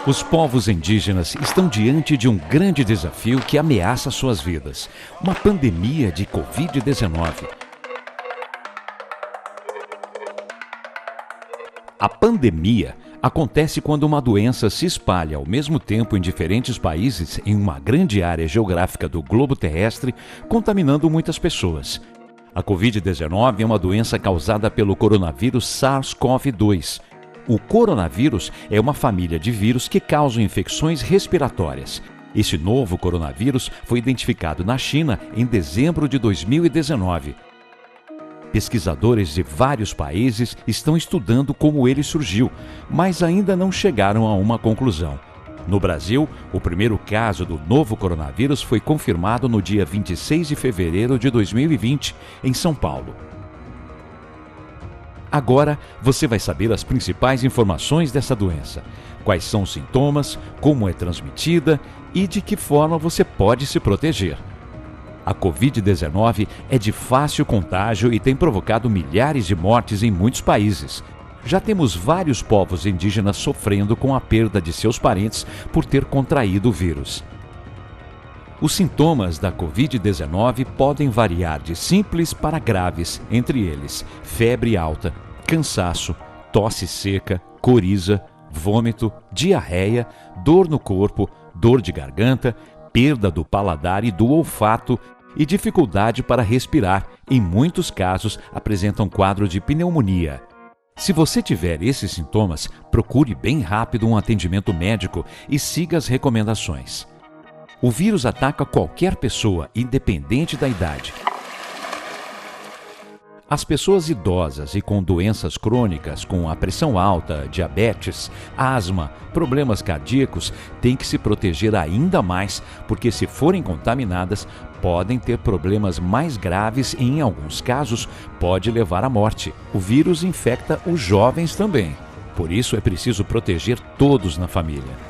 Os povos indígenas estão diante de um grande desafio que ameaça suas vidas: uma pandemia de Covid-19. A pandemia acontece quando uma doença se espalha ao mesmo tempo em diferentes países em uma grande área geográfica do globo terrestre, contaminando muitas pessoas. A Covid-19 é uma doença causada pelo coronavírus SARS-CoV-2. O coronavírus é uma família de vírus que causam infecções respiratórias. Esse novo coronavírus foi identificado na China em dezembro de 2019. Pesquisadores de vários países estão estudando como ele surgiu, mas ainda não chegaram a uma conclusão. No Brasil, o primeiro caso do novo coronavírus foi confirmado no dia 26 de fevereiro de 2020, em São Paulo. Agora você vai saber as principais informações dessa doença, quais são os sintomas, como é transmitida e de que forma você pode se proteger. A Covid-19 é de fácil contágio e tem provocado milhares de mortes em muitos países. Já temos vários povos indígenas sofrendo com a perda de seus parentes por ter contraído o vírus. Os sintomas da Covid-19 podem variar de simples para graves, entre eles febre alta, cansaço, tosse seca, coriza, vômito, diarreia, dor no corpo, dor de garganta, perda do paladar e do olfato e dificuldade para respirar. Em muitos casos, apresentam quadro de pneumonia. Se você tiver esses sintomas, procure bem rápido um atendimento médico e siga as recomendações. O vírus ataca qualquer pessoa, independente da idade. As pessoas idosas e com doenças crônicas, como a pressão alta, diabetes, asma, problemas cardíacos, têm que se proteger ainda mais, porque se forem contaminadas, podem ter problemas mais graves e, em alguns casos, pode levar à morte. O vírus infecta os jovens também. Por isso é preciso proteger todos na família.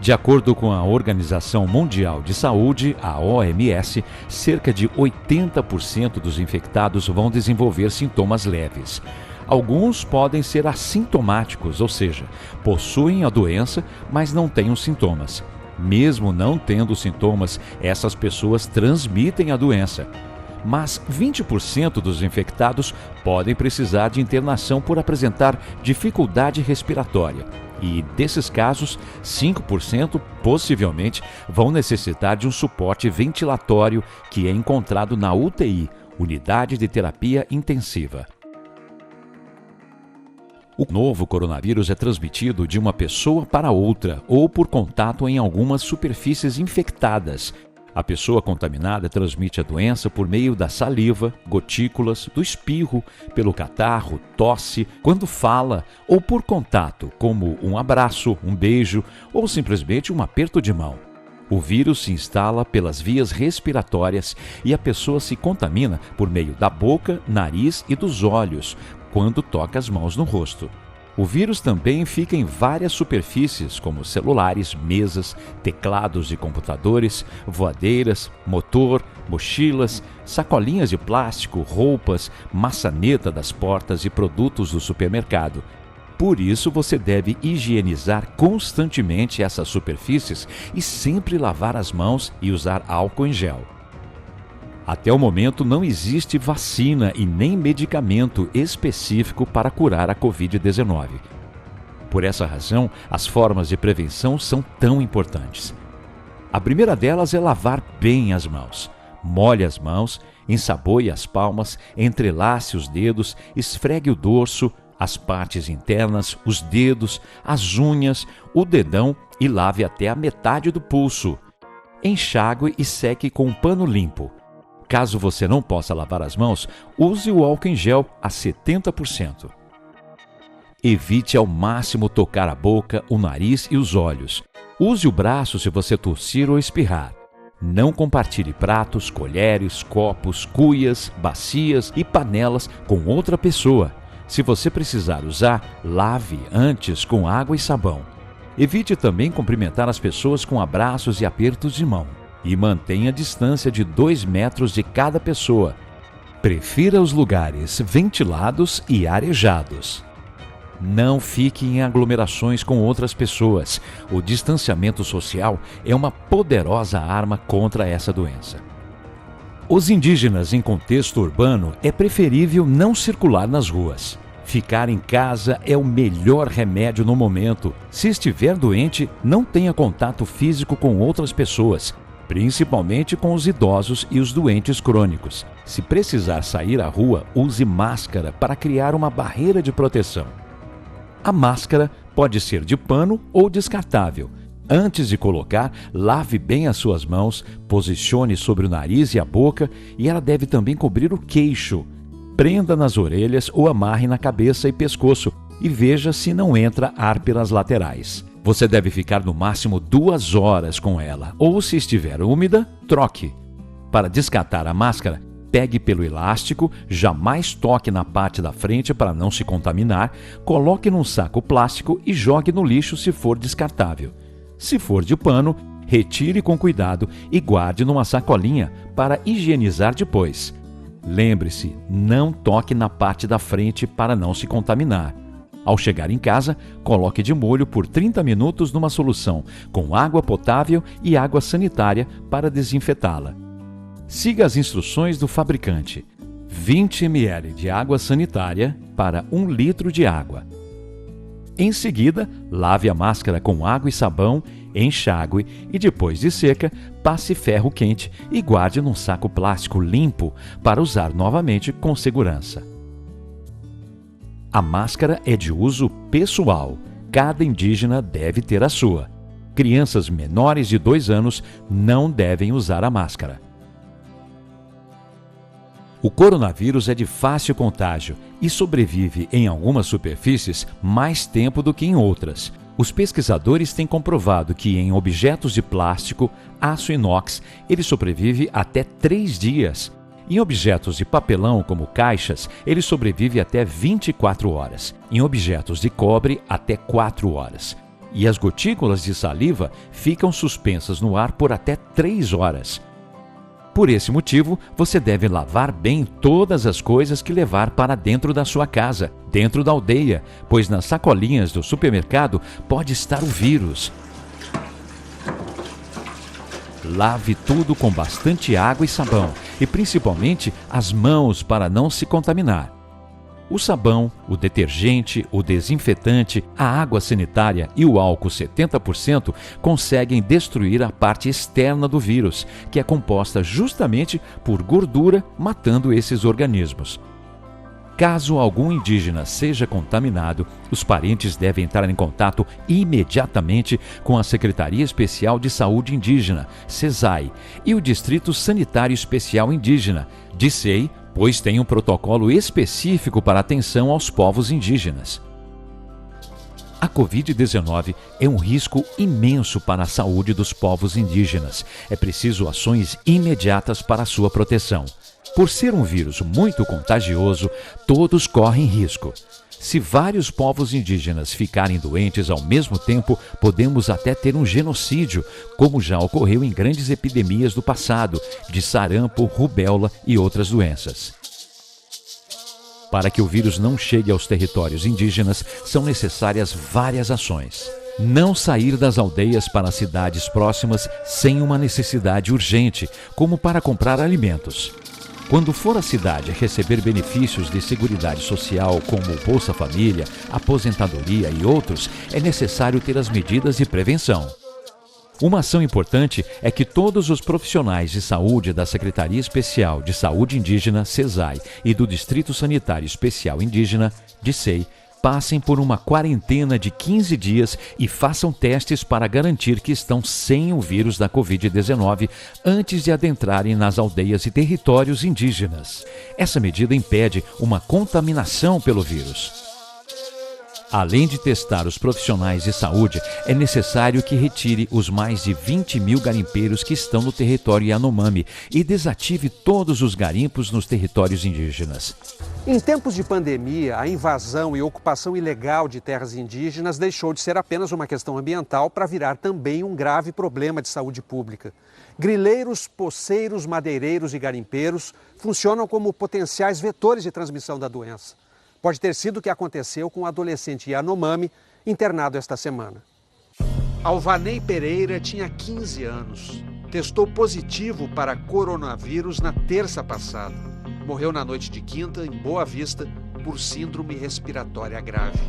De acordo com a Organização Mundial de Saúde, a OMS, cerca de 80% dos infectados vão desenvolver sintomas leves. Alguns podem ser assintomáticos, ou seja, possuem a doença, mas não têm os sintomas. Mesmo não tendo sintomas, essas pessoas transmitem a doença. Mas 20% dos infectados podem precisar de internação por apresentar dificuldade respiratória. E desses casos, 5% possivelmente vão necessitar de um suporte ventilatório que é encontrado na UTI, Unidade de Terapia Intensiva. O novo coronavírus é transmitido de uma pessoa para outra ou por contato em algumas superfícies infectadas. A pessoa contaminada transmite a doença por meio da saliva, gotículas, do espirro, pelo catarro, tosse, quando fala ou por contato, como um abraço, um beijo ou simplesmente um aperto de mão. O vírus se instala pelas vias respiratórias e a pessoa se contamina por meio da boca, nariz e dos olhos, quando toca as mãos no rosto. O vírus também fica em várias superfícies, como celulares, mesas, teclados de computadores, voadeiras, motor, mochilas, sacolinhas de plástico, roupas, maçaneta das portas e produtos do supermercado. Por isso, você deve higienizar constantemente essas superfícies e sempre lavar as mãos e usar álcool em gel. Até o momento não existe vacina e nem medicamento específico para curar a Covid-19. Por essa razão, as formas de prevenção são tão importantes. A primeira delas é lavar bem as mãos. Molhe as mãos, ensaboe as palmas, entrelace os dedos, esfregue o dorso, as partes internas, os dedos, as unhas, o dedão e lave até a metade do pulso. Enxague e seque com um pano limpo. Caso você não possa lavar as mãos, use o álcool em gel a 70%. Evite ao máximo tocar a boca, o nariz e os olhos. Use o braço se você tossir ou espirrar. Não compartilhe pratos, colheres, copos, cuias, bacias e panelas com outra pessoa. Se você precisar usar, lave antes com água e sabão. Evite também cumprimentar as pessoas com abraços e apertos de mão. E mantenha a distância de 2 metros de cada pessoa. Prefira os lugares ventilados e arejados. Não fique em aglomerações com outras pessoas. O distanciamento social é uma poderosa arma contra essa doença. Os indígenas em contexto urbano é preferível não circular nas ruas. Ficar em casa é o melhor remédio no momento. Se estiver doente, não tenha contato físico com outras pessoas, principalmente com os idosos e os doentes crônicos. Se precisar sair à rua, use máscara para criar uma barreira de proteção. A máscara pode ser de pano ou descartável. Antes de colocar, lave bem as suas mãos, posicione sobre o nariz e a boca e ela deve também cobrir o queixo. Prenda nas orelhas ou amarre na cabeça e pescoço e veja se não entra ar pelas laterais. Você deve ficar no máximo 2 horas com ela, ou se estiver úmida, troque. Para descartar a máscara, pegue pelo elástico, jamais toque na parte da frente para não se contaminar, coloque num saco plástico e jogue no lixo se for descartável. Se for de pano, retire com cuidado e guarde numa sacolinha para higienizar depois. Lembre-se, não toque na parte da frente para não se contaminar. Ao chegar em casa, coloque de molho por 30 minutos numa solução com água potável e água sanitária para desinfetá-la. Siga as instruções do fabricante. 20 ml de água sanitária para 1 litro de água. Em seguida, lave a máscara com água e sabão, enxague e depois de seca, passe ferro quente e guarde num saco plástico limpo para usar novamente com segurança. A máscara é de uso pessoal. Cada indígena deve ter a sua. Crianças menores de 2 anos não devem usar a máscara. O coronavírus é de fácil contágio e sobrevive em algumas superfícies mais tempo do que em outras. Os pesquisadores têm comprovado que em objetos de plástico, aço inox, ele sobrevive até 3 dias. Em objetos de papelão, como caixas, ele sobrevive até 24 horas. Em objetos de cobre, até 4 horas. E as gotículas de saliva ficam suspensas no ar por até 3 horas. Por esse motivo, você deve lavar bem todas as coisas que levar para dentro da sua casa, dentro da aldeia, pois nas sacolinhas do supermercado pode estar o vírus. Lave tudo com bastante água e sabão, e principalmente as mãos para não se contaminar. O sabão, o detergente, o desinfetante, a água sanitária e o álcool 70% conseguem destruir a parte externa do vírus, que é composta justamente por gordura, matando esses organismos. Caso algum indígena seja contaminado, os parentes devem entrar em contato imediatamente com a Secretaria Especial de Saúde Indígena, SESAI, e o Distrito Sanitário Especial Indígena, DICEI, pois tem um protocolo específico para atenção aos povos indígenas. A Covid-19 é um risco imenso para a saúde dos povos indígenas. É preciso ações imediatas para a sua proteção. Por ser um vírus muito contagioso, todos correm risco. Se vários povos indígenas ficarem doentes ao mesmo tempo, podemos até ter um genocídio, como já ocorreu em grandes epidemias do passado, de sarampo, rubéola e outras doenças. Para que o vírus não chegue aos territórios indígenas, são necessárias várias ações. Não sair das aldeias para as cidades próximas sem uma necessidade urgente, como para comprar alimentos. Quando for à cidade receber benefícios de seguridade social como Bolsa Família, aposentadoria e outros, é necessário ter as medidas de prevenção. Uma ação importante é que todos os profissionais de saúde da Secretaria Especial de Saúde Indígena, SESAI, e do Distrito Sanitário Especial Indígena, DICEI, passem por uma quarentena de 15 dias e façam testes para garantir que estão sem o vírus da Covid-19 antes de adentrarem nas aldeias e territórios indígenas. Essa medida impede uma contaminação pelo vírus. Além de testar os profissionais de saúde, é necessário que retire os mais de 20 mil garimpeiros que estão no território Yanomami e desative todos os garimpos nos territórios indígenas. Em tempos de pandemia, a invasão e ocupação ilegal de terras indígenas deixou de ser apenas uma questão ambiental para virar também um grave problema de saúde pública. Grileiros, poceiros, madeireiros e garimpeiros funcionam como potenciais vetores de transmissão da doença. Pode ter sido o que aconteceu com o adolescente Yanomami, internado esta semana. Alvanei Pereira tinha 15 anos. Testou positivo para coronavírus na terça passada. Morreu na noite de quinta, em Boa Vista, por síndrome respiratória grave.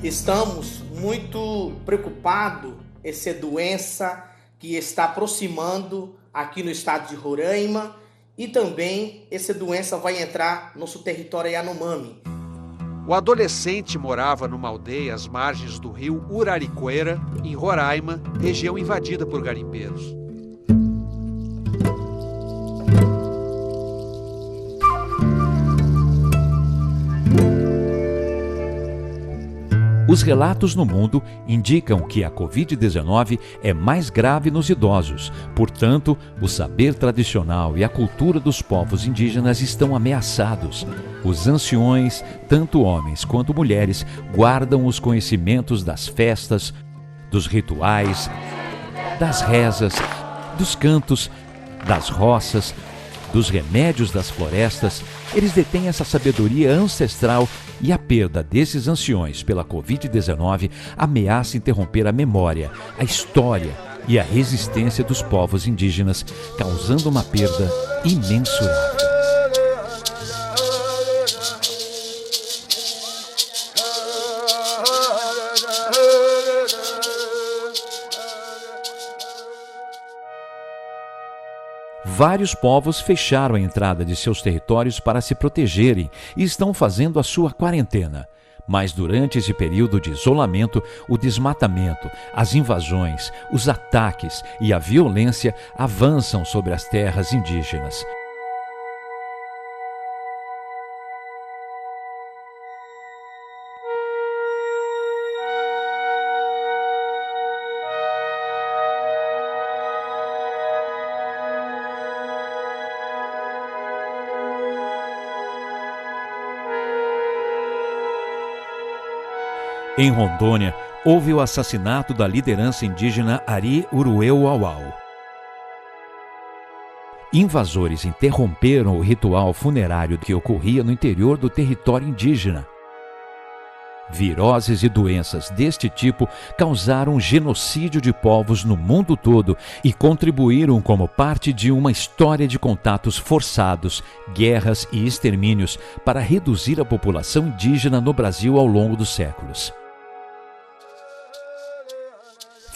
Estamos muito preocupados com essa doença que está aproximando aqui no estado de Roraima e também essa doença vai entrar no nosso território Yanomami. O adolescente morava numa aldeia às margens do rio Uraricoeira, em Roraima, região invadida por garimpeiros. Os relatos no mundo indicam que a Covid-19 é mais grave nos idosos. Portanto, o saber tradicional e a cultura dos povos indígenas estão ameaçados. Os anciões, tanto homens quanto mulheres, guardam os conhecimentos das festas, dos rituais, das rezas, dos cantos, das roças, dos remédios das florestas. Eles detêm essa sabedoria ancestral e a perda desses anciões pela Covid-19 ameaça interromper a memória, a história e a resistência dos povos indígenas, causando uma perda imensurável. Vários povos fecharam a entrada de seus territórios para se protegerem e estão fazendo a sua quarentena. Mas durante esse período de isolamento, o desmatamento, as invasões, os ataques e a violência avançam sobre as terras indígenas. Em Rondônia, houve o assassinato da liderança indígena Ari Urueu-Auau. Invasores interromperam o ritual funerário que ocorria no interior do território indígena. Viroses e doenças deste tipo causaram genocídio de povos no mundo todo e contribuíram como parte de uma história de contatos forçados, guerras e extermínios para reduzir a população indígena no Brasil ao longo dos séculos.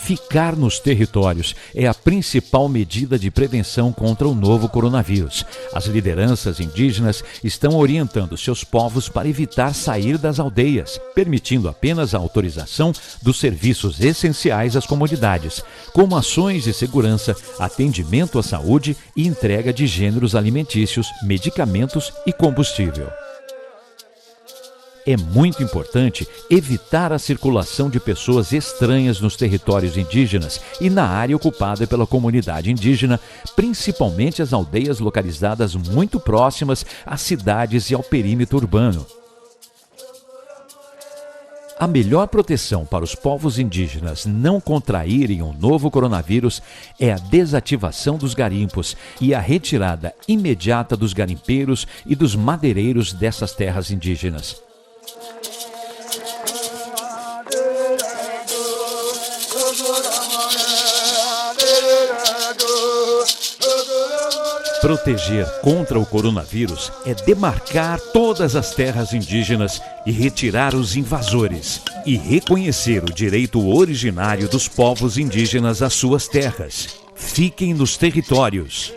Ficar nos territórios é a principal medida de prevenção contra o novo coronavírus. As lideranças indígenas estão orientando seus povos para evitar sair das aldeias, permitindo apenas a autorização dos serviços essenciais às comunidades, como ações de segurança, atendimento à saúde e entrega de gêneros alimentícios, medicamentos e combustível. É muito importante evitar a circulação de pessoas estranhas nos territórios indígenas e na área ocupada pela comunidade indígena, principalmente as aldeias localizadas muito próximas às cidades e ao perímetro urbano. A melhor proteção para os povos indígenas não contraírem o novo coronavírus é a desativação dos garimpos e a retirada imediata dos garimpeiros e dos madeireiros dessas terras indígenas. Proteger contra o coronavírus é demarcar todas as terras indígenas e retirar os invasores, e reconhecer o direito originário dos povos indígenas às suas terras. Fiquem nos territórios.